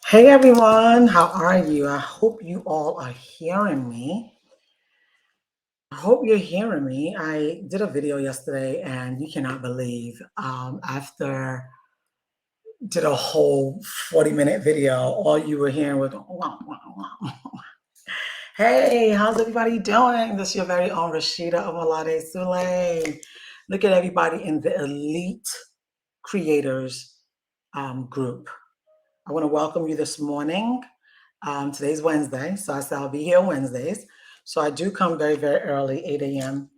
Hey everyone, how are you? I hope you all are hearing me. I hope you're hearing me. I did a video yesterday and you cannot believe after did a whole 40-minute video, all you were hearing was wah, wah, wah. Hey, how's everybody doing? This is your very own Rashida Omalade Sule. Look at everybody in the elite creators group. I want to welcome you this morning. Today's Wednesday, so I said I'll be here Wednesdays. So I do come very, very early, 8 a.m.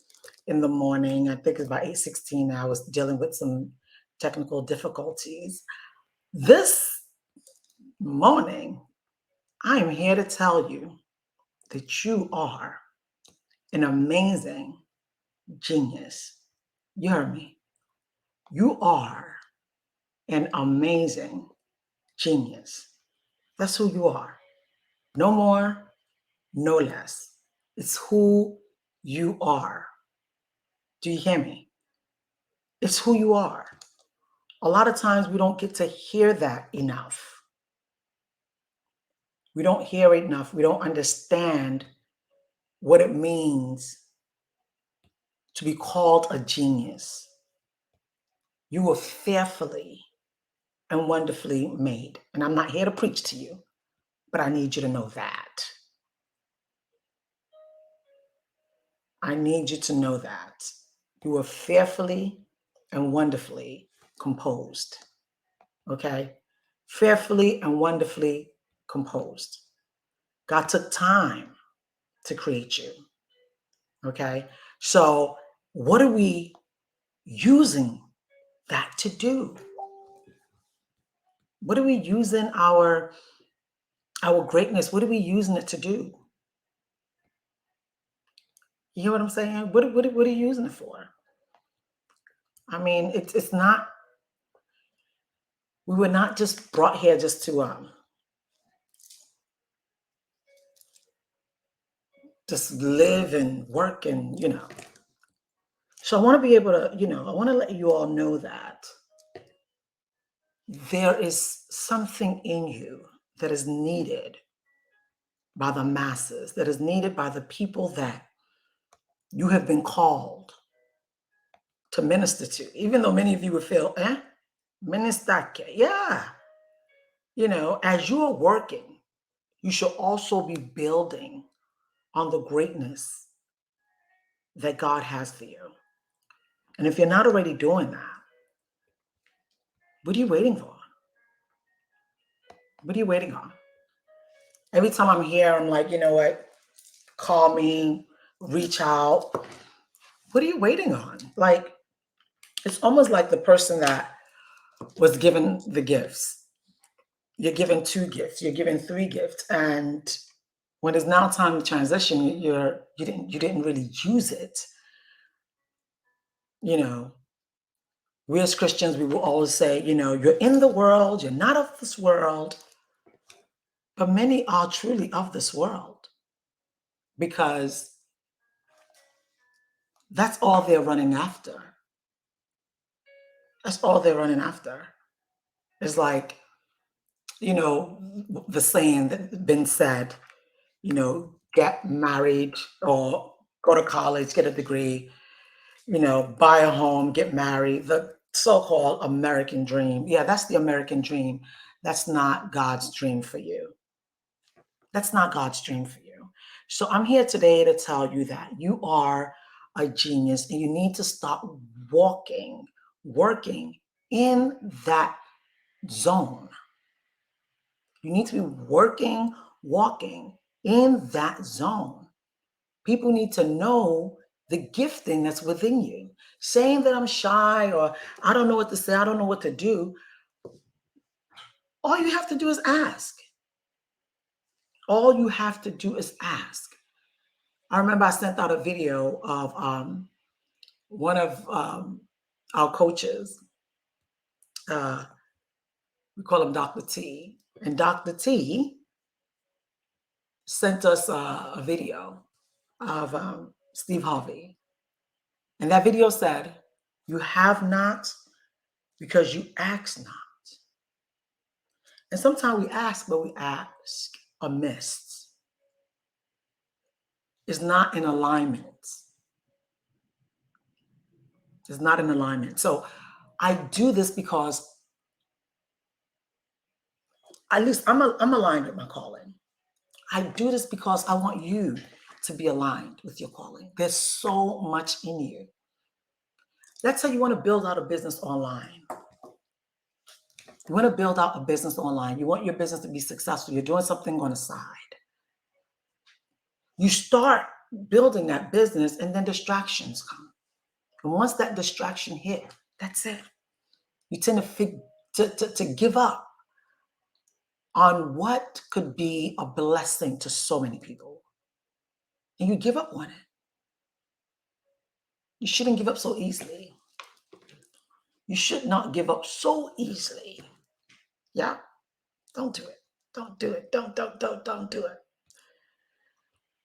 in the morning. I think it's about 8:16 now. I was dealing with some technical difficulties. This morning, I am here to tell you that you are an amazing genius. You heard me. You are an amazing genius. That's who you are. No more, no less. It's who you are. Do you hear me? It's who you are. A lot of times we don't get to hear that enough. We don't hear it enough. We don't understand what it means to be called a genius. You were fearfully and wonderfully made. And I'm not here to preach to you, but I need you to know that. I need you to know that. You were fearfully and wonderfully composed. Okay? Fearfully and wonderfully composed. God took time to create you. Okay? So, what are we using that to do? What are we using our greatness? What are we using it to do? You hear what I'm saying? What are you using it for? I mean, it's not. We were not just brought here just to just live and work and So I want to be able to I want to let you all know that there is something in you that is needed by the masses, that is needed by the people that you have been called to minister to, even though many of you would feel, minister, yeah. As you are working, you should also be building on the greatness that God has for you. And if you're not already doing that, what are you waiting for? What are you waiting on? Every time I'm here, I'm like, you know what? Call me, reach out. What are you waiting on? Like, it's almost like the person that was given the gifts. You're given 2 gifts, you're given 3 gifts, and when it's now time to transition, you didn't really use it. We as Christians, we will always say, you're in the world, you're not of this world, but many are truly of this world because that's all they're running after. That's all they're running after. It's like, the saying that been said, get married or go to college, get a degree, buy a home, get married, the so-called American dream. Yeah, that's the American dream. That's not God's dream for you. That's not God's dream for you. So I'm here today to tell you that you are a genius and you need to stop working in that zone. You need to be walking in that zone. People need to know the gifting that's within you. Saying that I'm shy or I don't know what to say, I don't know what to do, all you have to do is ask. All you have to do is ask. I remember I sent out a video of one of our coaches. Uh, we call him Dr. T. And Dr. T sent us a video of Steve Harvey. And that video said, "You have not because you ask not." And sometimes we ask, but we ask amiss. It's not in alignment. It's not in alignment. So I do this because at least I'm aligned with my calling. I do this because I want you to be aligned with your calling. There's so much in you. Let's say you want to build out a business online. You want to build out a business online. You want your business to be successful. You're doing something on the side. You start building that business and then distractions come. And once that distraction hit, that's it. You tend to give up on what could be a blessing to so many people. And you give up on it. You shouldn't give up so easily. You should not give up so easily. Yeah? Don't do it. Don't do it. Don't do it.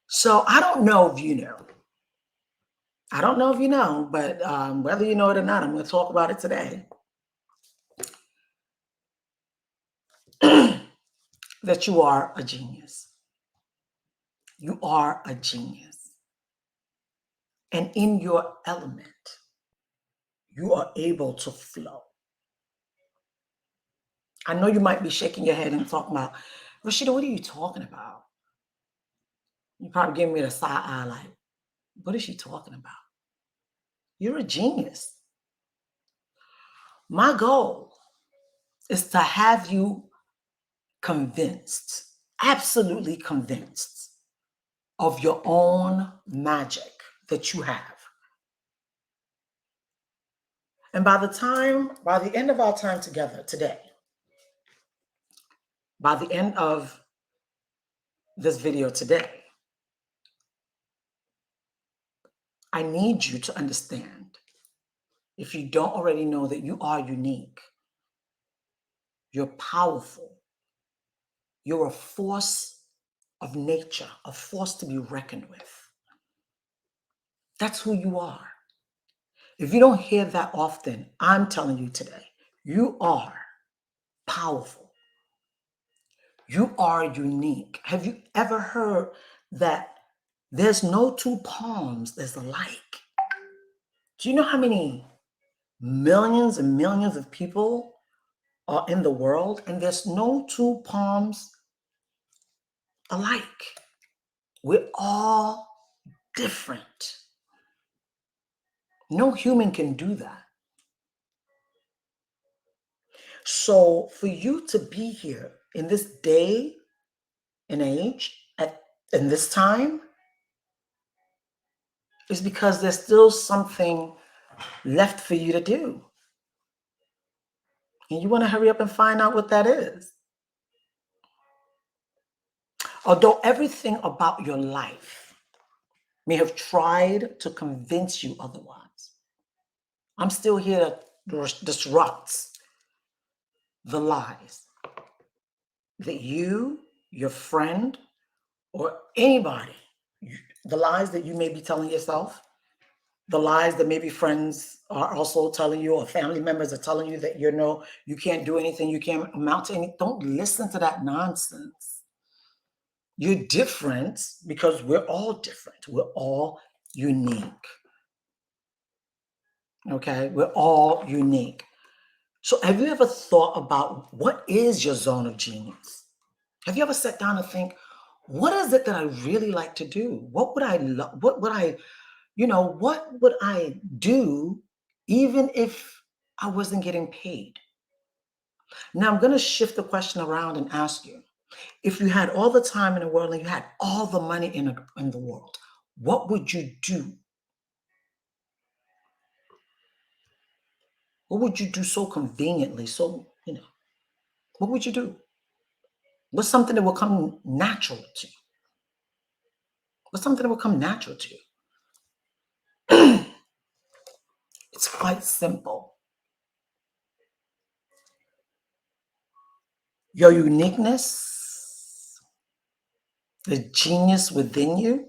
So I don't know if you know. I don't know if you know, but whether you know it or not, I'm going to talk about it today. That you are a genius. You are a genius. And in your element, you are able to flow. I know you might be shaking your head and talking about, Rashida, what are you talking about? You probably giving me the side eye like, what is she talking about? You're a genius. My goal is to have you convinced, absolutely convinced of your own magic that you have. And by the end of our time together today, by the end of this video today, I need you to understand, if you don't already know, that you are unique. You're powerful. You're a force of nature, a force to be reckoned with. That's who you are. If you don't hear that often, I'm telling you today, you are powerful. You are unique. Have you ever heard that there's no two palms that's alike? Do you know how many millions and millions of people are in the world, and there's no two palms alike? We're all different. No human can do that. So for you to be here in this day and age, in this time, is because there's still something left for you to do. And you want to hurry up and find out what that is. Although everything about your life may have tried to convince you otherwise, I'm still here to disrupt the lies that you, your friend, or anybody, the lies that you may be telling yourself, the lies that maybe friends are also telling you, or family members are telling you, that you can't do anything, you can't amount to anything. Don't listen to that nonsense. You're different because we're all different. We're all unique. Okay? We're all unique. So have you ever thought about what is your zone of genius? Have you ever sat down and think, what is it that I really like to do? What would I love? What would I do even if I wasn't getting paid? Now I'm going to shift the question around and ask you, if you had all the time in the world and you had all the money in the world, what would you do? What would you do so conveniently? What would you do? What's something that will come natural to you? What's something that will come natural to you? It's quite simple. Your uniqueness, the genius within you,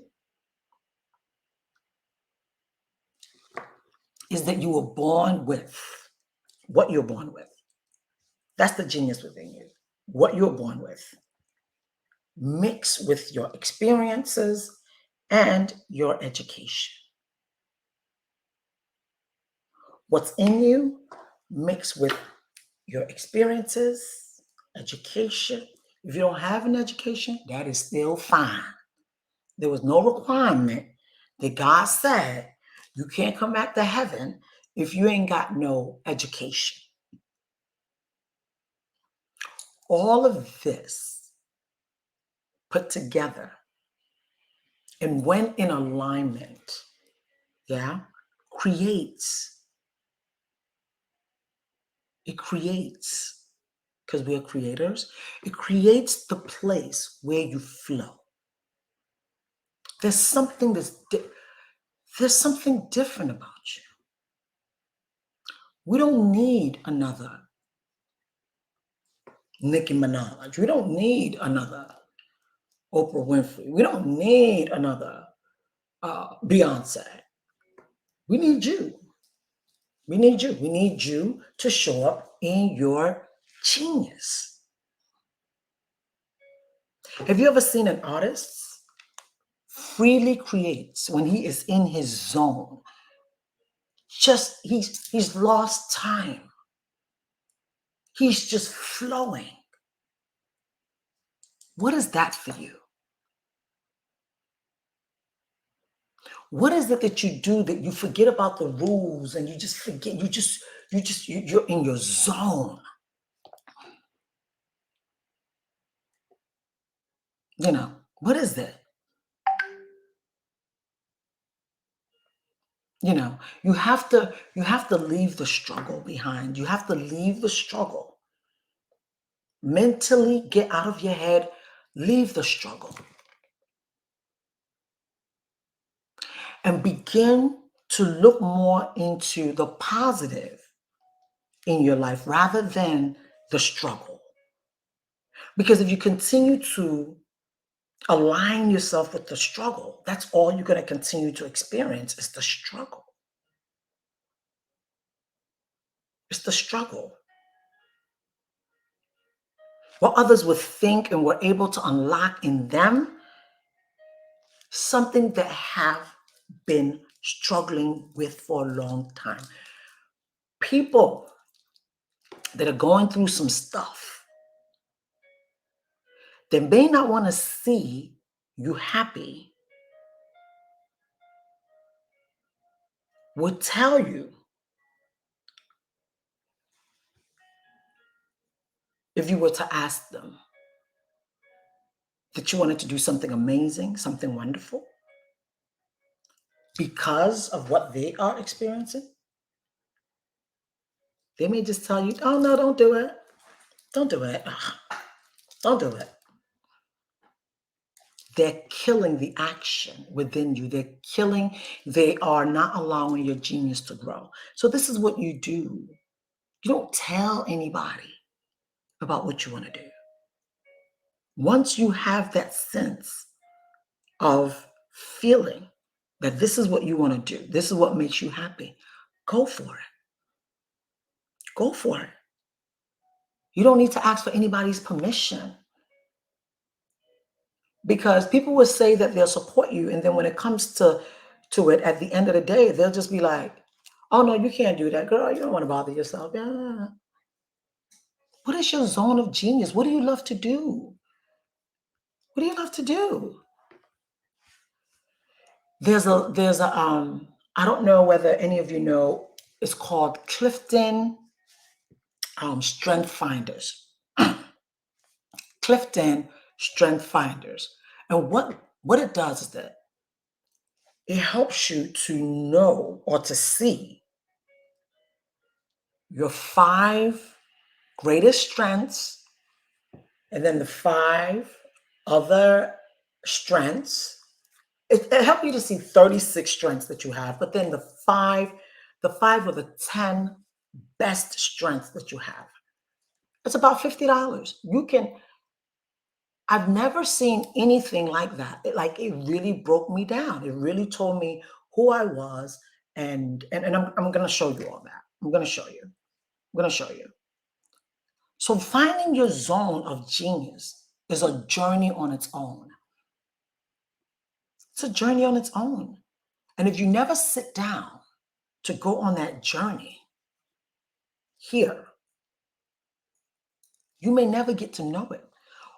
is that you were born with what you're born with. That's the genius within you. what you're born with, mix with your experiences and your education. What's in you, mix with your experiences, education. If you don't have an education, that is still fine. There was no requirement that God said you can't come back to heaven if you ain't got no education. All of this put together and when in alignment, yeah, creates, it creates, because we're creators, it creates the place where you flow. There's something there's something different about you. We don't need another Nicki Minaj. We don't need another Oprah Winfrey. We don't need another Beyonce. We need you. We need you. We need you to show up in your genius. Have you ever seen an artist freely creates when he is in his zone? Just he's lost time. He's just flowing. What is that for you? What is it that you do that you forget about the rules and you just forget, you're in your zone? What is that? You have to leave the struggle behind. You have to leave the struggle. Mentally get out of your head, leave the struggle. And begin to look more into the positive in your life rather than the struggle. Because if you continue to align yourself with the struggle, that's all you're going to continue to experience is the struggle. It's the struggle. What others would think and were able to unlock in them, something that have been struggling with for a long time. People that are going through some stuff, they may not want to see you happy, would tell you if you were to ask them that you wanted to do something amazing, something wonderful, because of what they are experiencing. They may just tell you, oh no, don't do it. Don't do it. Ugh, don't do it. They're killing the action within you. They are not allowing your genius to grow. So this is what you do. You don't tell anybody about what you want to do. Once you have that sense of feeling that this is what you want to do, this is what makes you happy, go for it. Go for it. You don't need to ask for anybody's permission, because people will say that they'll support you, and then when it comes to it at the end of the day, they'll just be like, oh no, you can't do that, girl. You don't want to bother yourself. Yeah. What is your zone of genius? What do you love to do? What do you love to do? There's a I don't know whether any of you know, it's called Clifton Strength Finders. Clifton Strength Finders. And what it does is that it helps you to know or to see your 5 greatest strengths and then the 5 other strengths. It helps you to see 36 strengths that you have, but then the five or the 10 best strengths that you have. It's about $50. I've never seen anything like that. It really broke me down. It really told me who I was, and I'm going to show you all that. I'm going to show you. So finding your zone of genius is a journey on its own. It's a journey on its own. And if you never sit down to go on that journey here, you may never get to know it.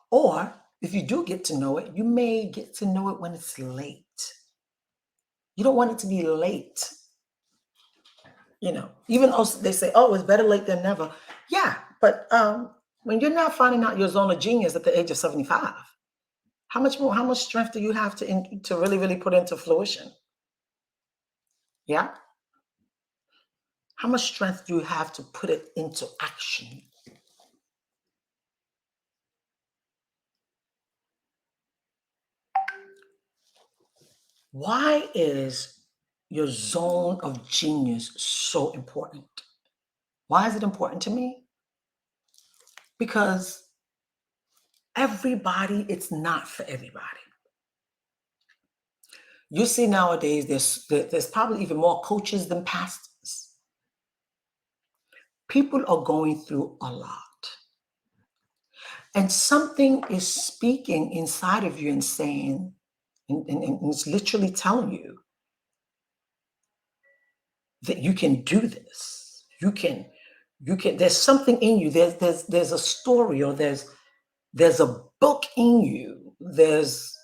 Or if you do get to know it, you may get to know it when it's late. You don't want it to be late. Even though they say, oh, it's better late than never. Yeah, but when you're not finding out your zone of genius at the age of 75, how much strength do you have to really, really put into fruition? Yeah? How much strength do you have to put it into action? Why is your zone of genius so important? Why is it important to me? Because it's not for everybody. You see nowadays, there's probably even more coaches than pastors. People are going through a lot. And something is speaking inside of you and saying, and it's literally telling you that you can do this. There's something in you. There's a story, or there's a book in you. There's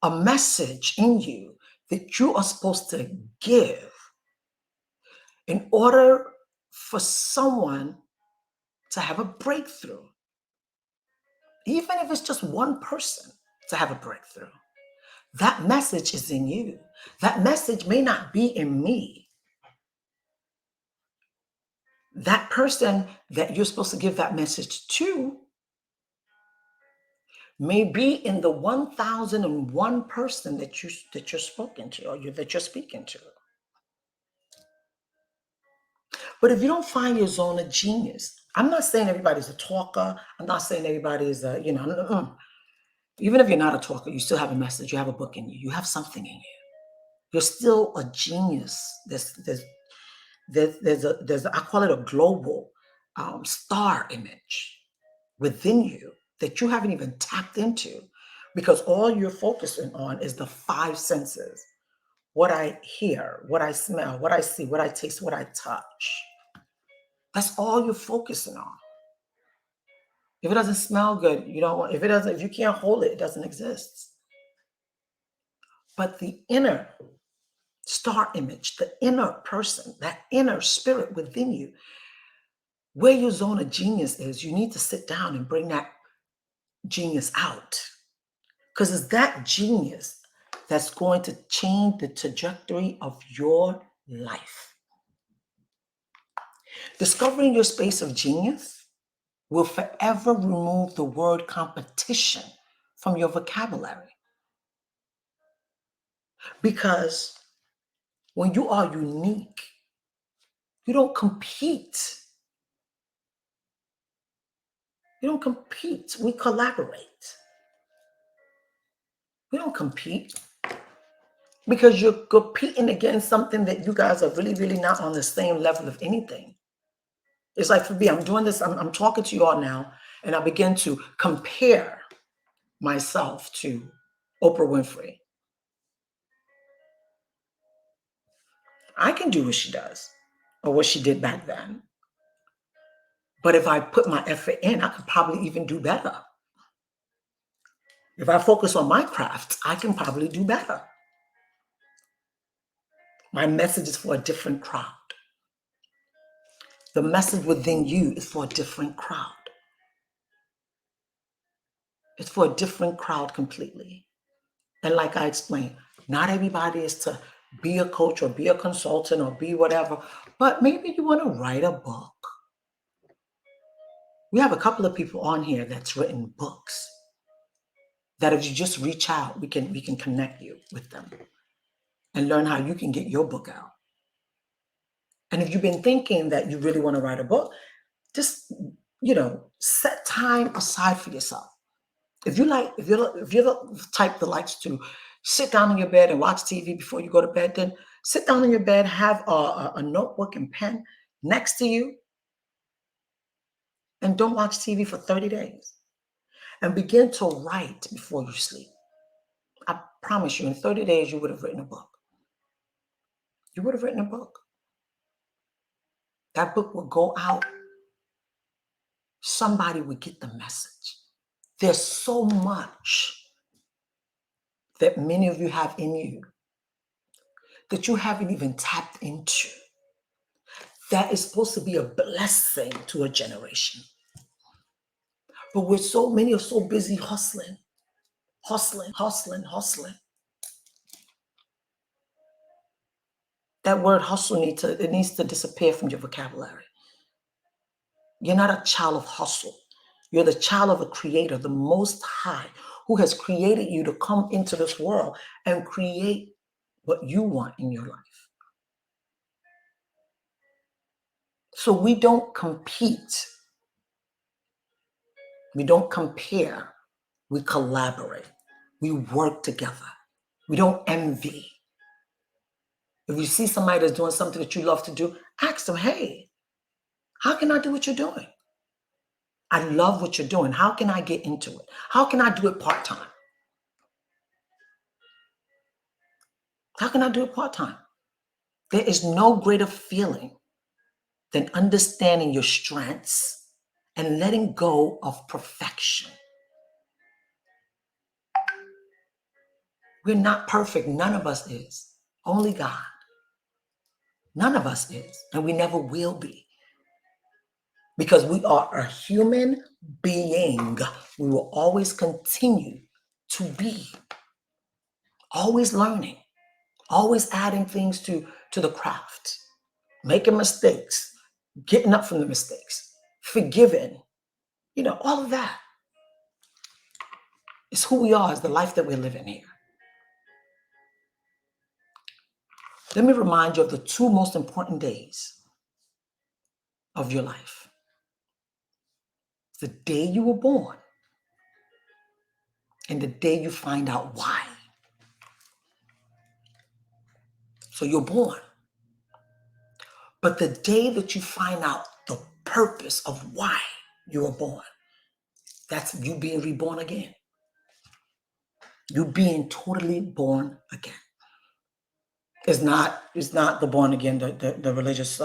a message in you that you are supposed to give in order for someone to have a breakthrough. Even if it's just one person to have a breakthrough, that message is in you. That message may not be in me. That person that you're supposed to give that message to may be in the 1001 person that you're spoken to, or that you're speaking to. But if you don't find your zone of genius, I'm not saying everybody's a talker. I'm not saying everybody is even if you're not a talker, you still have a message. You have a book in you. You have something in you. You're still a genius. There's I call it a global star image within you that you haven't even tapped into, because all you're focusing on is the five senses: what I hear, what I smell, what I see, what I taste, what I touch. That's all you're focusing on. If it doesn't smell good, if you can't hold it, it doesn't exist. But the inner star image, the inner person, that inner spirit within you, where your zone of genius is, you need to sit down and bring that genius out. Because it's that genius that's going to change the trajectory of your life. Discovering your space of genius will forever remove the word competition from your vocabulary. Because when you are unique, you don't compete. You don't compete. We collaborate. We don't compete, because you're competing against something that you guys are really, really not on the same level of anything. It's like, for me, I'm doing this, I'm talking to you all now, and I begin to compare myself to Oprah Winfrey. I can do what she does, or what she did back then. But if I put my effort in, I could probably even do better. If I focus on my craft, I can probably do better. My message is for a different crowd. The message within you is for a different crowd. It's for a different crowd completely. And like I explained, not everybody is to be a coach or be a consultant or be whatever, but maybe you want to write a book. We have a couple of people on here that's written books that if you just reach out, we can connect you with them and learn how you can get your book out. And if you've been thinking that you really want to write a book, just, set time aside for yourself. If you're the type that likes to sit down in your bed and watch TV before you go to bed, then sit down in your bed, have a notebook and pen next to you, and don't watch TV for 30 days and begin to write before you sleep. I promise you, in 30 days, you would have written a book. You would have written a book. That book would go out. Somebody would get the message. There's so much that many of you have in you that you haven't even tapped into. That is supposed to be a blessing to a generation. But many are so busy hustling. That word hustle needs to disappear from your vocabulary. You're not a child of hustle. You're the child of a creator, the Most High, who has created you to come into this world and create what you want in your life. So we don't compete. We don't compare. We collaborate. We work together. We don't envy. If you see somebody that's doing something that you love to do, ask them, hey, how can I do what you're doing? I love what you're doing. How can I get into it? How can I do it part-time? How can I do it part-time? There is no greater feeling than understanding your strengths and letting go of perfection. We're not perfect. None of us is. Only God. None of us is. And we never will be. Because we are a human being. We will always continue to be. Always learning. Always adding things to the craft. Making mistakes. Getting up from the mistakes. Forgiving. All of that. It's who we are. It's the life that we're living here. Let me remind you of the two most important days of your life. The day you were born and the day you find out why. So you're born. But the day that you find out the purpose of why you were born, that's you being reborn again. You being totally born again. It's not the born again, the religious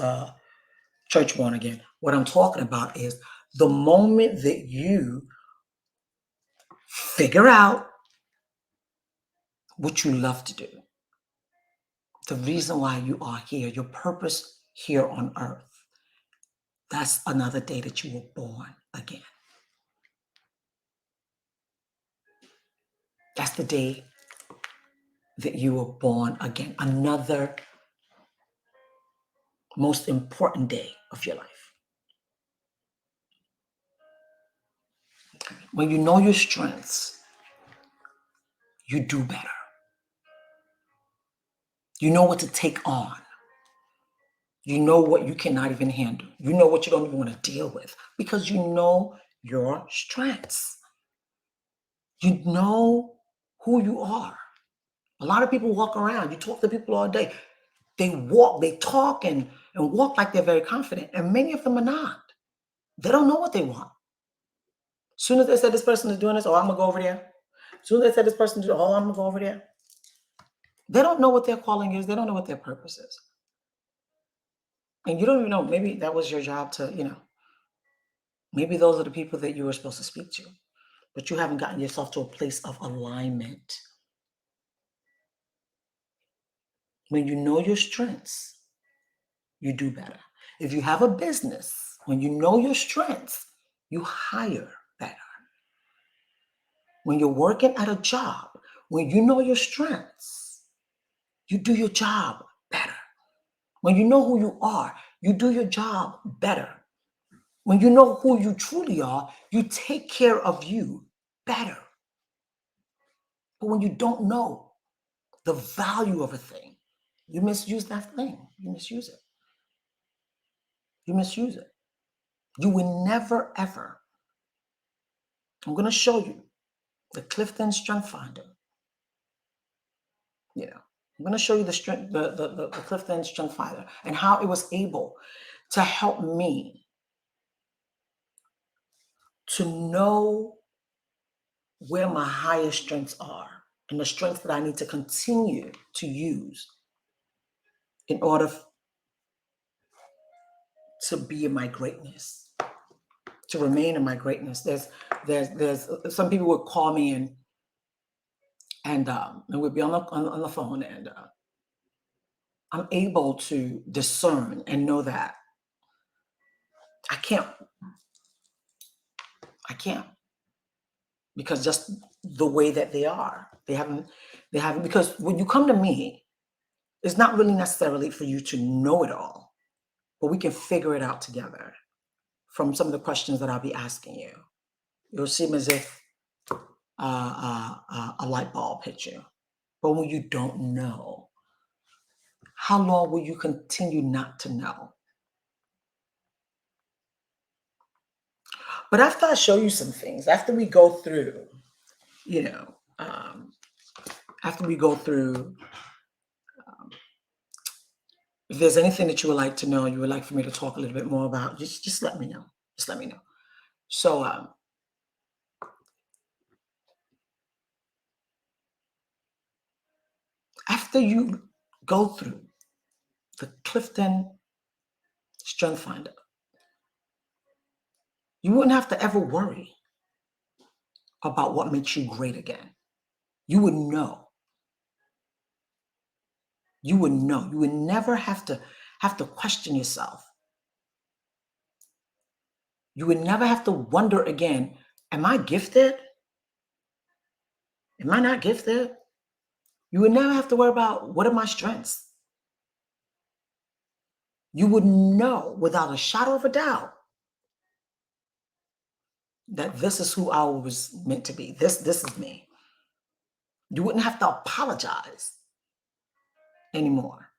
church born again. What I'm talking about is the moment that you figure out what you love to do, the reason why you are here, your purpose here on earth. That's another day that you were born again. That's the day that you were born again. Another most important day of your life. When you know your strengths, you do better. You know what to take on. You know what you cannot even handle. You know what you don't even want to deal with because you know your strengths. You know who you are. A lot of people walk around. You talk to people all day. They talk and walk like they're very confident. And many of them are not. They don't know what they want. As soon as they said this person is doing this, oh, I'm going to go over there. As soon as they said this person is doing, oh, I'm going to go over there. They don't know what their calling is. They don't know what their purpose is. And you don't even know, maybe that was your job to, maybe those are the people that you were supposed to speak to. But you haven't gotten yourself to a place of alignment. When you know your strengths, you do better. If you have a business, when you know your strengths, you hire better. When you're working at a job, when you know your strengths, you do your job better. When you know who you are, you do your job better. When you know who you truly are, you take care of you better. But when you don't know the value of a thing, you misuse that thing. You misuse it. You misuse it. You will never, ever. I'm going to show you the Clifton Strength Finder. I'm going to show you the Clifton Strength Finder and how it was able to help me to know where my highest strengths are and the strengths that I need to continue to use in order to be in my greatness, to remain in my greatness. There's some people would call me and we'd be on the phone, and I'm able to discern and know that I can't, I can't, because just the way that they haven't, because when you come to me, it's not really necessarily for you to know it all, but we can figure it out together from some of the questions that I'll be asking you. It'll seem as if a light bulb hit you. But when you don't know, how long will you continue not to know? But after I show you some things, after we go through, you know, after we go through, if there's anything that you would like to know, you would like for me to talk a little bit more about, just let me know. Just let me know. So after you go through the Clifton Strength Finder, you wouldn't have to ever worry about what makes you great again. You would know. You would know. You would never have to question yourself. You would never have to wonder again, am I gifted? Am I not gifted? You would never have to worry about what are my strengths. You would know without a shadow of a doubt that this is who I was meant to be. This is me. You wouldn't have to apologize anymore.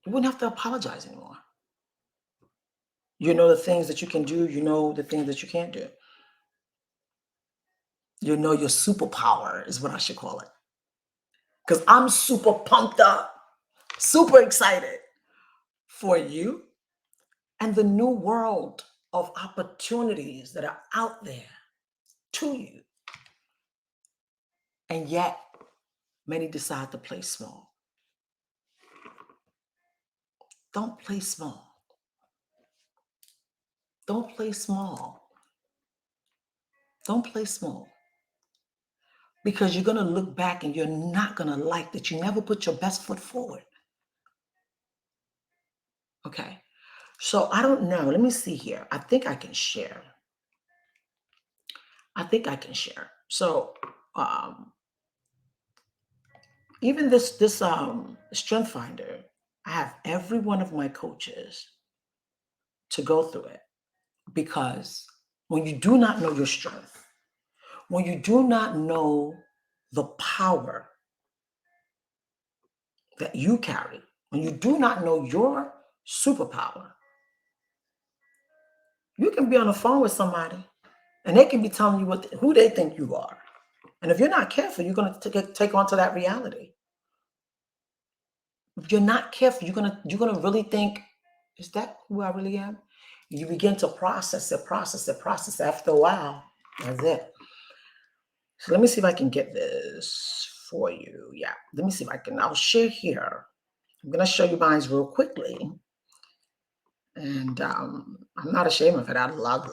You wouldn't have to apologize anymore. You know the things that you can do, you know the things that you can't do. You know your superpower is what I should call it. Because I'm super pumped up, super excited for you and the new world of opportunities that are out there to you. And yet, many decide to play small. Don't play small. Don't play small. Don't play small. Because you're going to look back and you're not going to like that you never put your best foot forward. Okay. So I don't know. Let me see here. I think I can share. So even this strength finder, I have every one of my coaches to go through it, because when you do not know your strength, when you do not know the power that you carry, when you do not know your superpower, you can be on the phone with somebody and they can be telling you who they think you are. And if you're not careful, you're going to take on to that reality. If you're not careful, you're gonna really think, is that who I really am? You begin to process it. After a while, that's it. So let me see if I can get this for you. Yeah, let me see if I can. I'll share here. I'm gonna show you mine real quickly. And I'm not ashamed of it. I love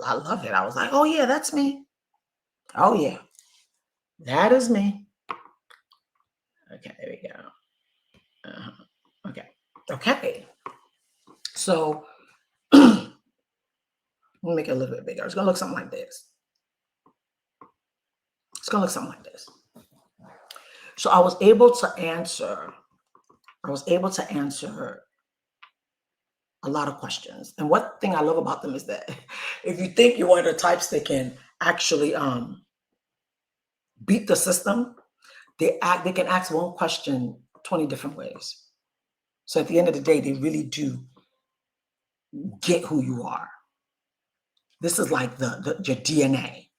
it. I was like, oh yeah, that's me. Oh yeah, that is me. Okay, there we go. Okay. So let me make it a little bit bigger. It's gonna look something like this. So I was able to answer a lot of questions. And one thing I love about them is that if you think you're one of the types that can actually beat the system, they can ask one question 20 different ways. So at the end of the day, they really do get who you are. This is like your DNA.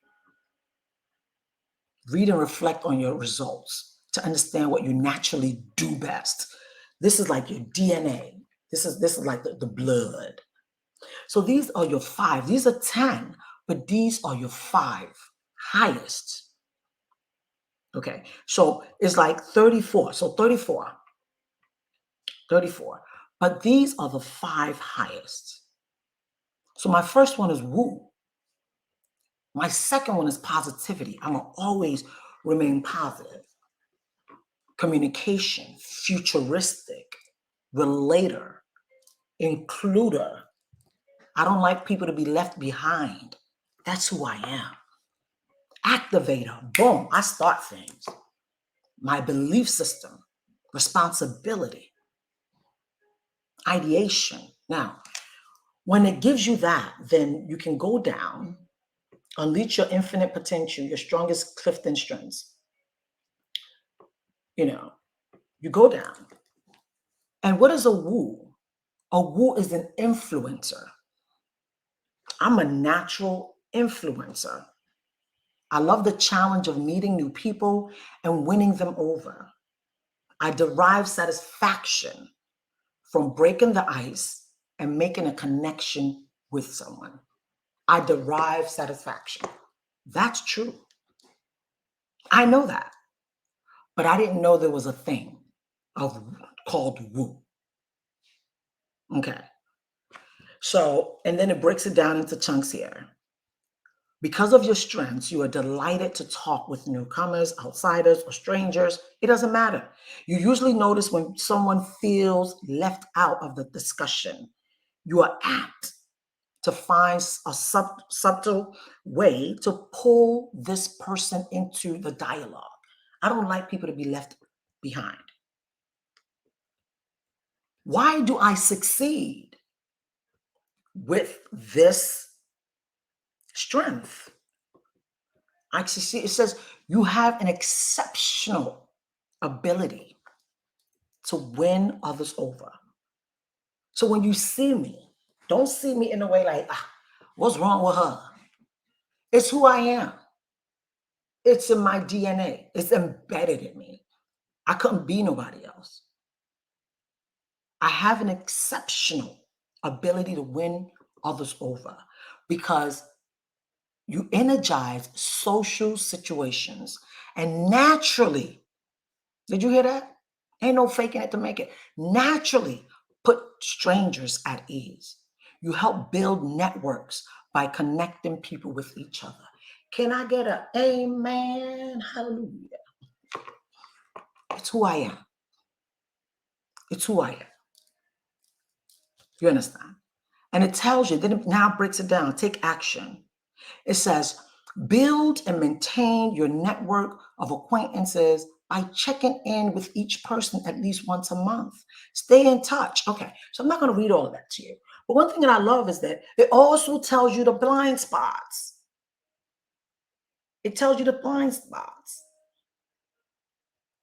Read and reflect on your results to understand what you naturally do best. This is like your DNA. This is like the blood. So these are your five. These are 10, but these are your five highest. Okay. So it's like 34. So 34, 34. But these are the five highest. So my first one is woo. My second one is positivity. I'm going to always remain positive. Communication, futuristic, relator, includer. I don't like people to be left behind. That's who I am. Activator, boom, I start things. My belief system, responsibility, ideation. Now, when it gives you that, then you can go down, unleash your infinite potential, your strongest Clifton strengths. You go down. And what is a woo? A woo is an influencer. I'm a natural influencer. I love the challenge of meeting new people and winning them over. I derive satisfaction from breaking the ice and making a connection with someone. I derive satisfaction. That's true. I know that. But I didn't know there was a thing called woo. Okay. So, and then it breaks it down into chunks here. Because of your strengths, you are delighted to talk with newcomers, outsiders, or strangers. It doesn't matter. You usually notice when someone feels left out of the discussion. You are apt to find a subtle way to pull this person into the dialogue. I don't like people to be left behind. Why do I succeed with this strength? I succeed. It says you have an exceptional ability to win others over. So when you see me, don't see me in a way like, what's wrong with her? It's who I am. It's in my DNA. It's embedded in me. I couldn't be nobody else. I have an exceptional ability to win others over because you energize social situations and naturally, did you hear that? Ain't no faking it to make it. Naturally put strangers at ease. You help build networks by connecting people with each other. Can I get an amen? Hallelujah. It's who I am. It's who I am. You understand? And it tells you, then it now breaks it down. Take action. It says, build and maintain your network of acquaintances by checking in with each person at least once a month. Stay in touch. Okay, so I'm not going to read all of that to you. But one thing that I love is that it also tells you the blind spots. It tells you the blind spots.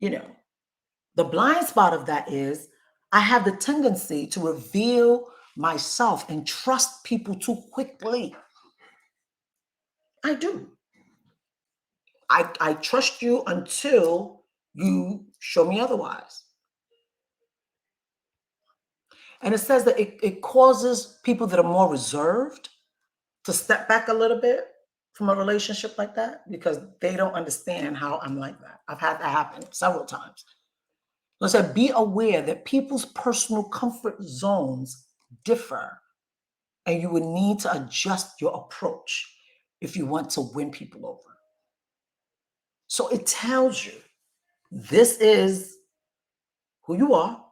The blind spot of that is I have the tendency to reveal myself and trust people too quickly. I do. I trust you until you show me otherwise. And it says that it causes people that are more reserved to step back a little bit from a relationship like that because they don't understand how I'm like that. I've had that happen several times. Let's say be aware that people's personal comfort zones differ and you would need to adjust your approach if you want to win people over. So it tells you this is who you are.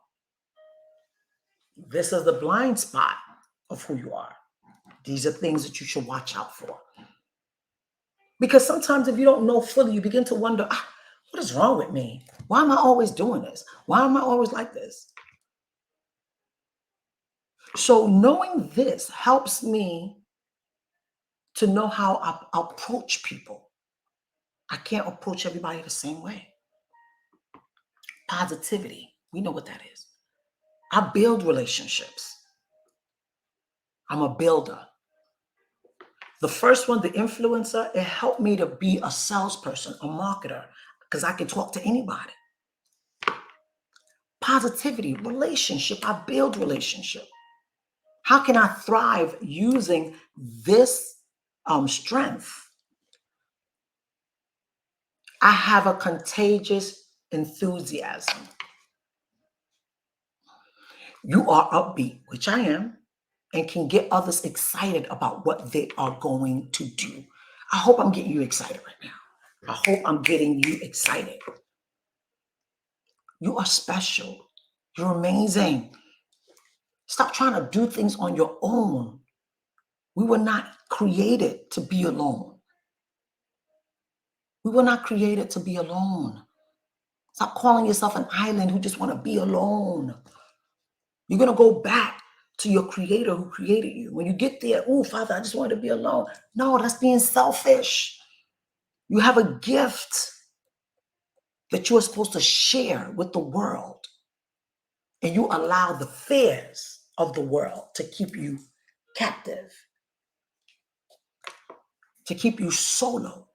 This is the blind spot of who you are. These are things that you should watch out for. Because sometimes if you don't know fully, you begin to wonder, what is wrong with me? Why am I always doing this? Why am I always like this? So knowing this helps me to know how I approach people. I can't approach everybody the same way. Positivity, we know what that is. I build relationships. I'm a builder. The first one, the influencer, it helped me to be a salesperson, a marketer, because I can talk to anybody. Positivity, relationship, I build relationship. How can I thrive using this strength? I have a contagious enthusiasm. You are upbeat, which I am, and can get others excited about what they are going to do. I hope I'm getting you excited right now. I hope I'm getting you excited. You are special. You're amazing. Stop trying to do things on your own. We were not created to be alone. We were not created to be alone. Stop calling yourself an island who just want to be alone. You're going to go back to your creator who created you. When you get there, oh, Father, I just want to be alone. No, that's being selfish. You have a gift that you are supposed to share with the world. And you allow the fears of the world to keep you captive, to keep you solo.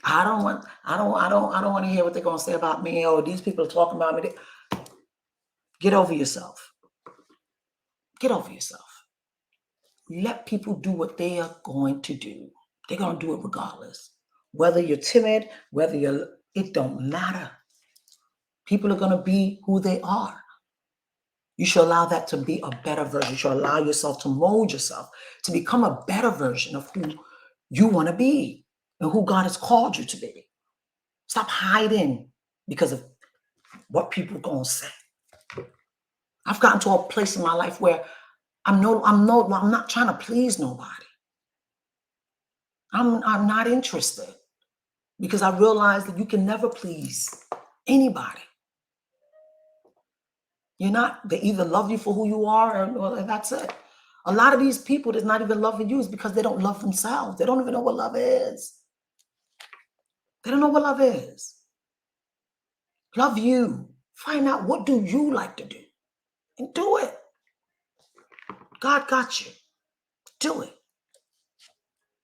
I don't want to hear what they're going to say about me, or these people are talking about me. Get over yourself. Get over yourself. Let people do what they are going to do. They're going to do it regardless. Whether you're timid, it don't matter. People are going to be who they are. You should allow that to be a better version. You should allow yourself to mold yourself to become a better version of who you want to be and who God has called you to be. Stop hiding because of what people are going to say. I've gotten to a place in my life where I'm not trying to please nobody. I'm not interested because I realize that you can never please anybody. They either love you for who you are or that's it. A lot of these people that's not even loving you is because they don't love themselves. They don't even know what love is. They don't know what love is. Love you. Find out what do you like to do and do it. God got you. Do it.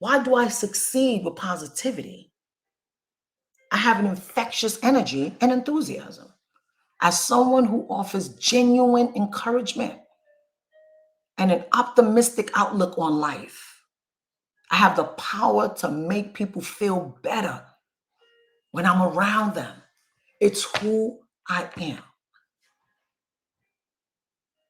Why do I succeed with positivity? I have an infectious energy and enthusiasm. As someone who offers genuine encouragement and an optimistic outlook on life, I have the power to make people feel better when I'm around them. It's who I am.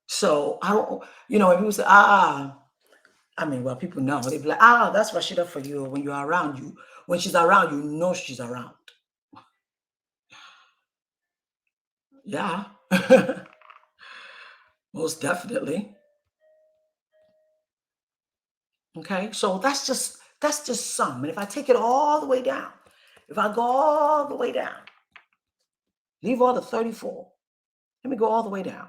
So I don't, if people say, well, people know. They be like, that's Rashida for you. When you're around you, when she's around, you know she's around. Yeah. Most definitely. Okay. So that's just some. And if I take it all the way down, if I go all the way down, leave all the 34, let me go all the way down.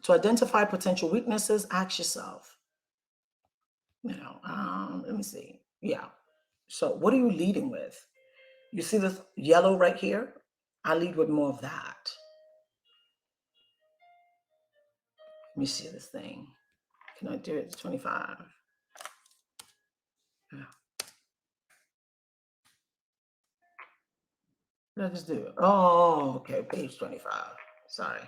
To identify potential weaknesses, ask yourself, let me see. Yeah. So what are you leading with? You see this yellow right here? I lead with more of that. Let me see this thing. Can I do it to 25? Yeah. What did I just do? Oh, okay. Page 25. Sorry.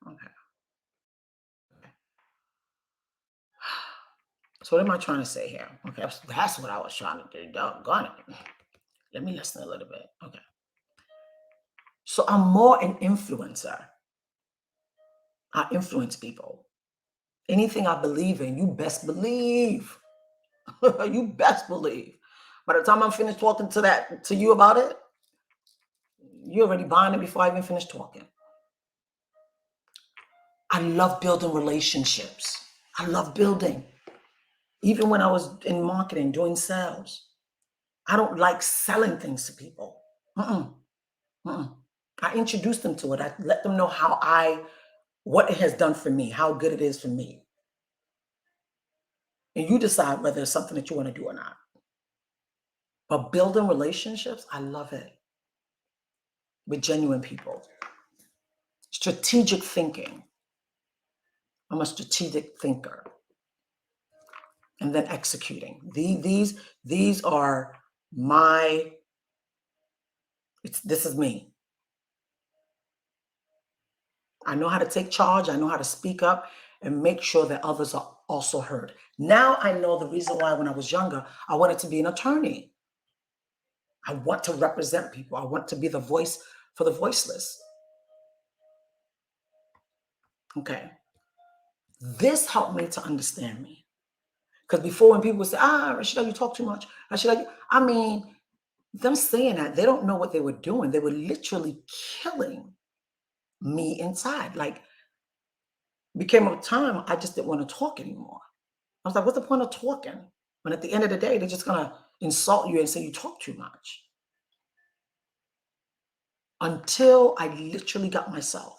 Okay. So what am I trying to say here? Okay, that's what I was trying to do. Doggone it. Let me listen a little bit. Okay. So I'm more an influencer. I influence people. Anything I believe in, you best believe. You best believe. By the time I'm finished talking to you about it, you're already buying it before I even finish talking. I love building relationships. I love building. Even when I was in marketing, doing sales, I don't like selling things to people. I introduce them to it. I let them know what it has done for me, how good it is for me. And you decide whether it's something that you want to do or not. But building relationships, I love it with genuine people. Strategic thinking. I'm a strategic thinker. And then executing. These are this is me. I know how to take charge. I know how to speak up and make sure that others are also heard. Now I know the reason why when I was younger, I wanted to be an attorney. I want to represent people. I want to be the voice for the voiceless. Okay. This helped me to understand me. Because before, when people would say, Rashida, you talk too much. Rashida, I mean, them saying that, they don't know what they were doing. They were literally killing me inside. Like, became a time I just didn't want to talk anymore. I was like, what's the point of talking? When at the end of the day, they're just going to insult you and say you talk too much. Until I literally got myself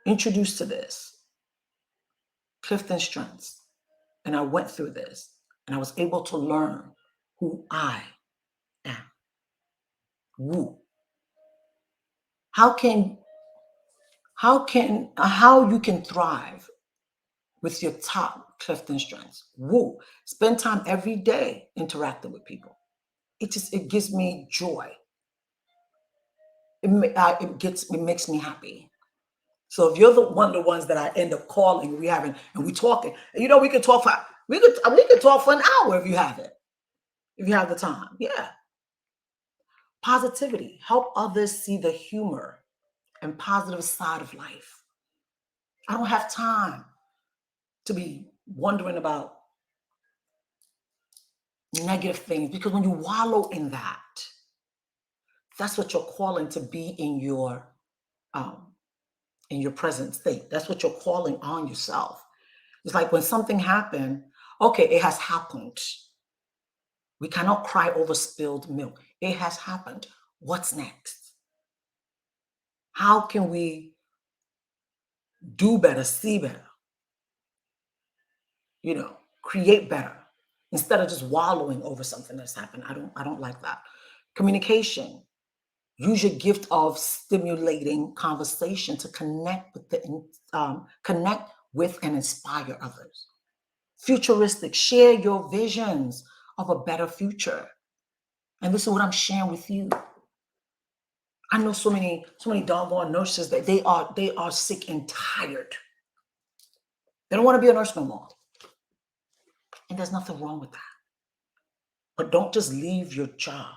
introduced to this, Clifton Strengths, and I went through this, and I was able to learn who I am. Woo. How you can thrive with your top Clifton Strengths. Woo. Spend time every day interacting with people. It gives me joy. It makes me happy. So if you're one of the ones that I end up calling, we talking, and we can talk for we could talk for an hour if you have the time. Yeah. Positivity. Help others see the humor and positive side of life. I don't have time to be wondering about negative things, because when you wallow in that, that's what you're calling to be um in your present state. That's what you're calling on yourself. It's like when something happened, okay, it has happened. We cannot cry over spilled milk. It has happened. What's next? How can we do better, see better, create better, instead of just wallowing over something that's happened? I don't like that. Communication. Use your gift of stimulating conversation to connect with and inspire others. Futuristic. Share your visions of a better future. And this is what I'm sharing with you. I know so many doggone nurses that they are sick and tired. They don't want to be a nurse no more. And there's nothing wrong with that. But don't just leave your job.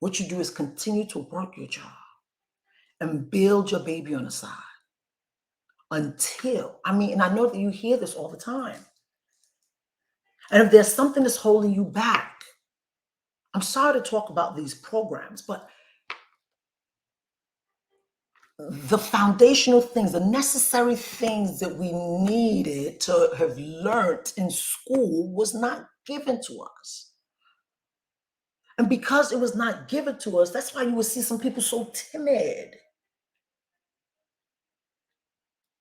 What you do is continue to work your job and build your baby on the side and I know that you hear this all the time. And if there's something that's holding you back, I'm sorry to talk about these programs, but the foundational things, the necessary things that we needed to have learned in school was not given to us. And because it was not given to us, that's why you would see some people so timid.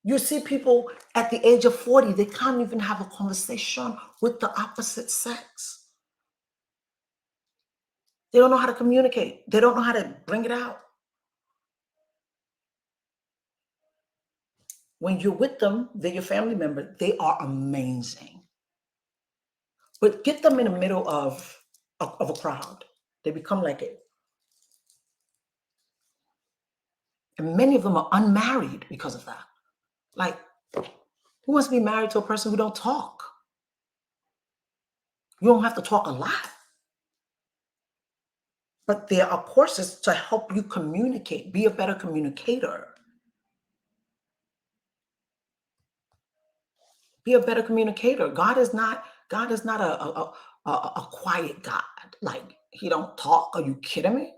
You see people at the age of 40, they can't even have a conversation with the opposite sex. They don't know how to communicate. They don't know how to bring it out. When you're with them, they're your family member. They are amazing. But get them in the middle of a crowd. They become like it. And many of them are unmarried because of that. Like, who wants to be married to a person who don't talk? You don't have to talk a lot. But there are courses to help you communicate, be a better communicator. Be a better communicator. God is not a quiet God. Like, he don't talk. Are you kidding me?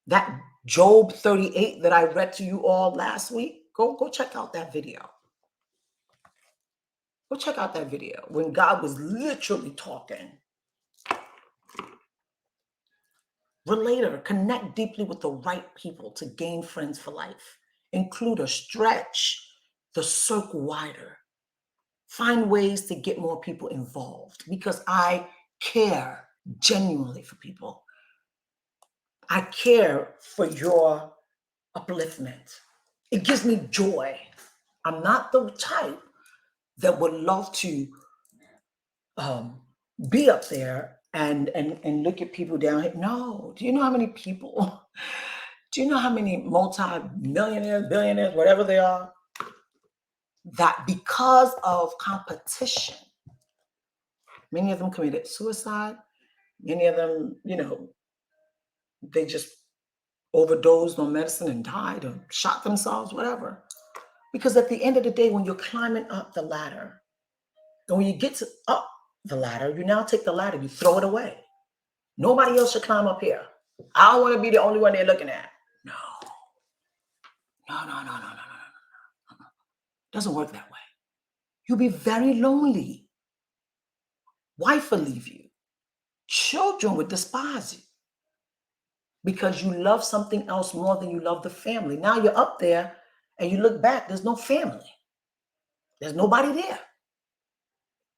That Job 38 that I read to you all last week, go check out that video. Go check out that video when God was literally talking. Relator, connect deeply with the right people to gain friends for life. Include or stretch the circle wider. Find ways to get more people involved, because I care genuinely for people. I care for your upliftment. It gives me joy. I'm not the type that would love to um, be up there and look at people down here. No, do you know how many people Do you know how many multi-millionaires, billionaires, whatever they are, that because of competition, many of them committed suicide, many of them, they just overdosed on medicine and died or shot themselves, whatever. Because at the end of the day, when you're climbing up the ladder, and when you get up the ladder, you now take the ladder, you throw it away. Nobody else should climb up here. I don't want to be the only one they're looking at. No, no, no, no, no, no, no, no. It doesn't work that way. You'll be very lonely. Wife will leave you. Children would despise you because you love something else more than you love the family. Now you're up there and you look back, there's no family. There's nobody there.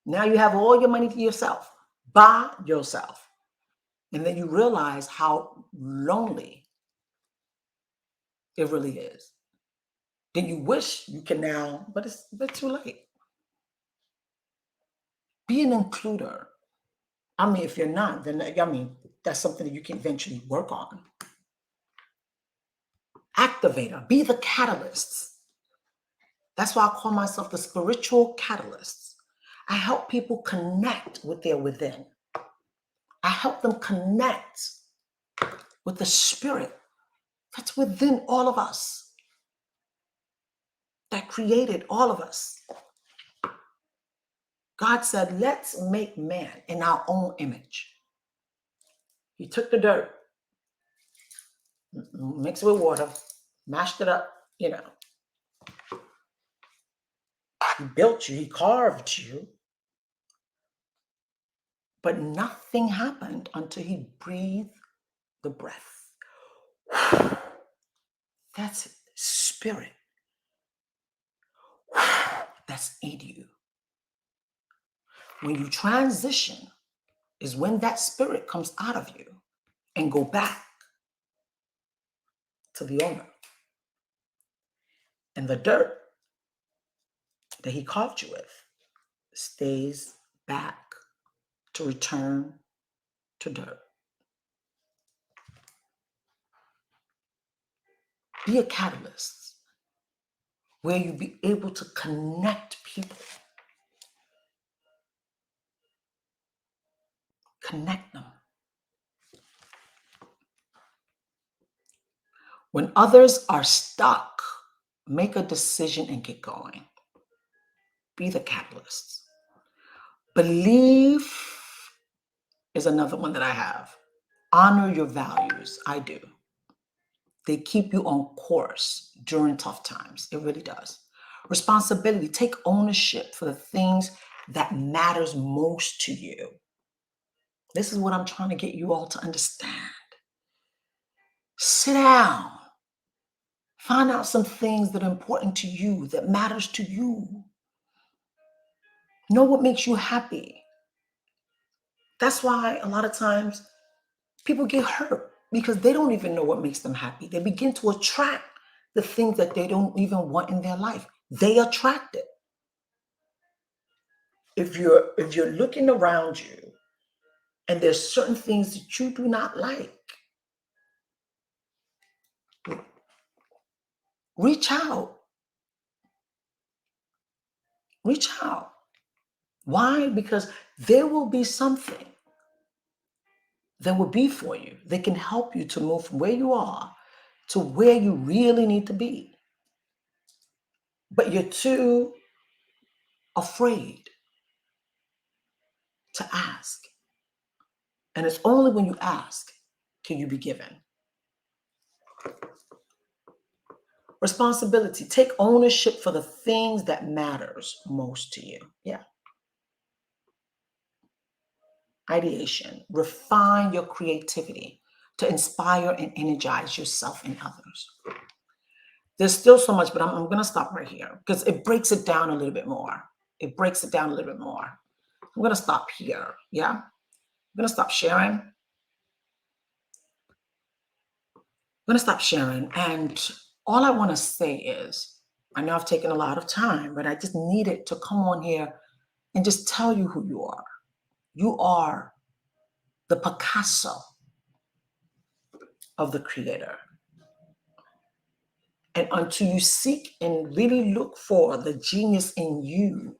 Now you have all your money to yourself, by yourself. And then you realize how lonely it really is. Then you wish you can now, but it's a bit too late. Be an includer. I mean, if you're not, then that's something that you can eventually work on. Activator, be the catalyst. That's why I call myself the spiritual catalyst. I help people connect with their within. I help them connect with the spirit that's within all of us, that created all of us. God said, let's make man in our own image. He took the dirt, mixed it with water, mashed it up, He built you, he carved you, but nothing happened until he breathed the breath. That's spirit. That's in you. When you transition is when that spirit comes out of you and go back to the owner. And the dirt that he carved you with stays back to return to dirt. Be a catalyst where you be able to connect people. Connect them. When others are stuck, make a decision and get going. Be the catalyst. Believe is another one that I have. Honor your values. I do. They keep you on course during tough times. It really does. Responsibility. Take ownership for the things that matters most to you. This is what I'm trying to get you all to understand. Sit down. Find out some things that are important to you, that matters to you. Know what makes you happy. That's why a lot of times people get hurt because they don't even know what makes them happy. They begin to attract the things that they don't even want in their life. They attract it. If you're looking around you and there's certain things that you do not like, reach out. Reach out. Why? Because there will be something that will be for you that can help you to move from where you are to where you really need to be. But you're too afraid to ask. And it's only when you ask can you be given. Responsibility. Take ownership for the things that matters most to you. Yeah. Ideation. Refine your creativity to inspire and energize yourself and others. There's still so much, but I'm going to stop right here because it breaks it down a little bit more. It breaks it down a little bit more. I'm going to stop here. Yeah. I'm going to stop sharing. I'm going to stop sharing. And all I want to say is, I know I've taken a lot of time, but I just needed to come on here and just tell you who you are. You are the Picasso of the Creator. And until you seek and really look for the genius in you,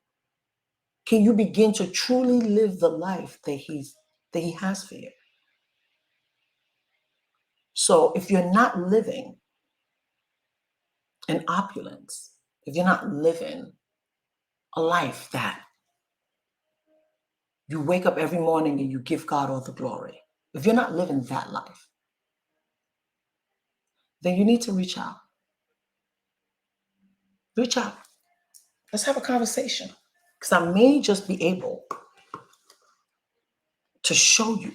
can you begin to truly live the life that he has for you? So if you're not living in opulence, if you're not living a life that you wake up every morning and you give God all the glory, if you're not living that life, then you need to reach out. Reach out. Let's have a conversation. Because I may just be able to show you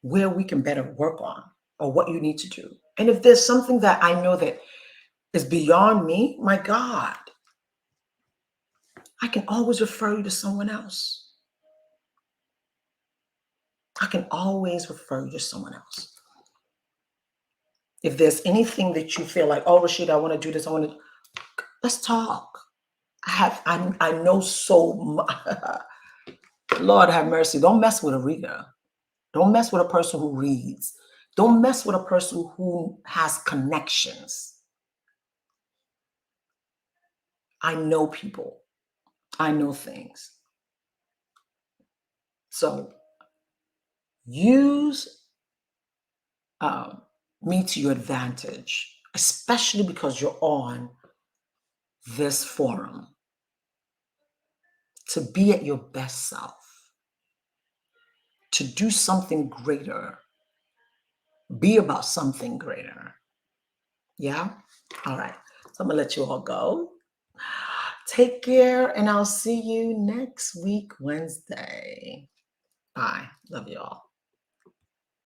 where we can better work on or what you need to do. And if there's something that I know that is beyond me, my God, I can always refer you to someone else. I can always refer you to someone else. If there's anything that you feel like, oh, Rashida, I want to do this, let's talk. I know so much. Lord have mercy. Don't mess with a reader. Don't mess with a person who reads. Don't mess with a person who has connections. I know people. I know things. So use me to your advantage, especially because you're on this forum, to be at your best self, to do something greater, be about something greater. Yeah? All right. So I'm going to let you all go. Take care, and I'll see you next week, Wednesday. Bye. Love you all.